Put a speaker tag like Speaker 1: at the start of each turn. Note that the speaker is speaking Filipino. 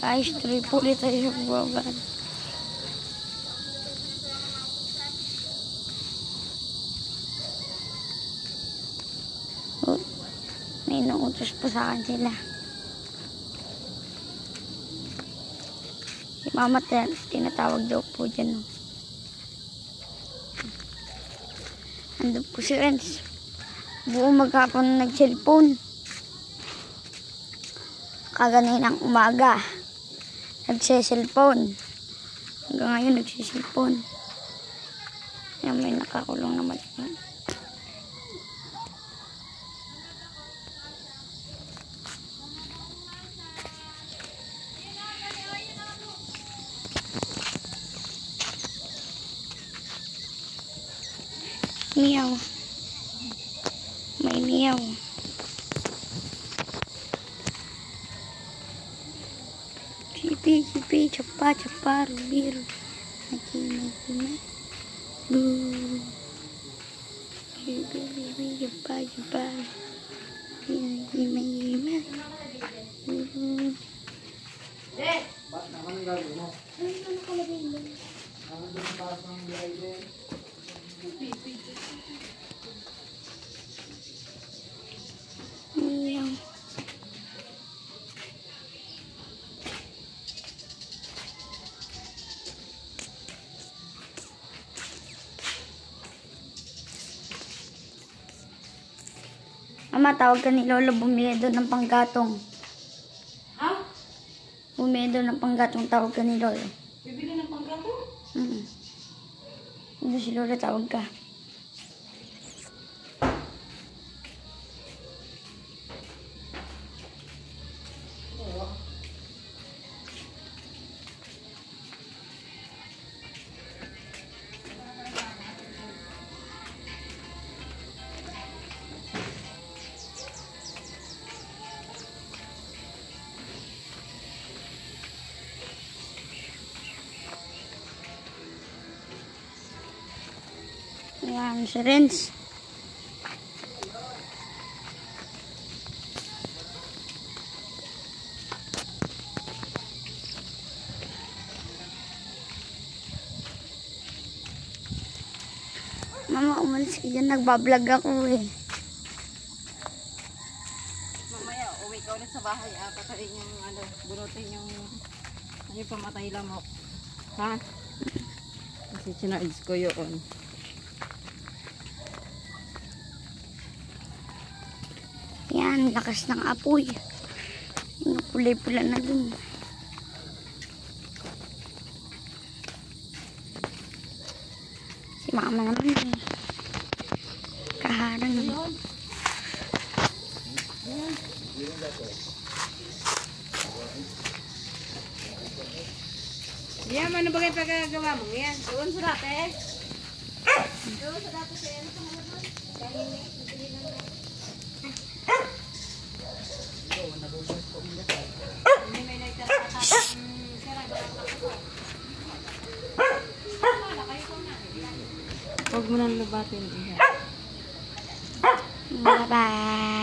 Speaker 1: Guys, tuloy po ulit tayo sa baba. Oh, may nautos po sa akin sila. Si mama tinatawag daw po dyan. Andun po si Renz. Buong maghapon nag-cellphone. Kaganinang umaga nagse-cellphone. Hanggang ngayon nagse-cellphone. Yan, may nakakulong naman. Meow. May meow. Cipi, cepat, biru. Maki. Boo. Cipi, cepat. Maki.
Speaker 2: Ba't naman ang gagawin mo? Ano nakalagay mo? Ang doon taas ng bihay doon.
Speaker 1: Meow. Mama, tawag ka ni Lolo, bumili doon ng panggatong.
Speaker 3: Ha?
Speaker 1: Bumili doon ng panggatong, tawag ka ni Lolo.
Speaker 3: Bibili ng panggatong?
Speaker 1: Hindi si Lolo, tawag ka. Ayan, si Renz. Mama, umalis ka dyan. Nagbablog ako eh.
Speaker 3: Mamaya, uwi ka ulit sa bahay. Patayin yung bunutin yung pamatay lamok. Ha? Kasi sinarge ko yun.
Speaker 1: Yan, lakas ng apoy. Yung pula-pula na dun. Si mama naman eh. Kaharang naman.
Speaker 3: Diyan, ano ba kayo pagkagawa mo? Yan, doon sa dati. Doon sa dati sa yan. Huwag mo nang lubatin.
Speaker 1: Bye-bye.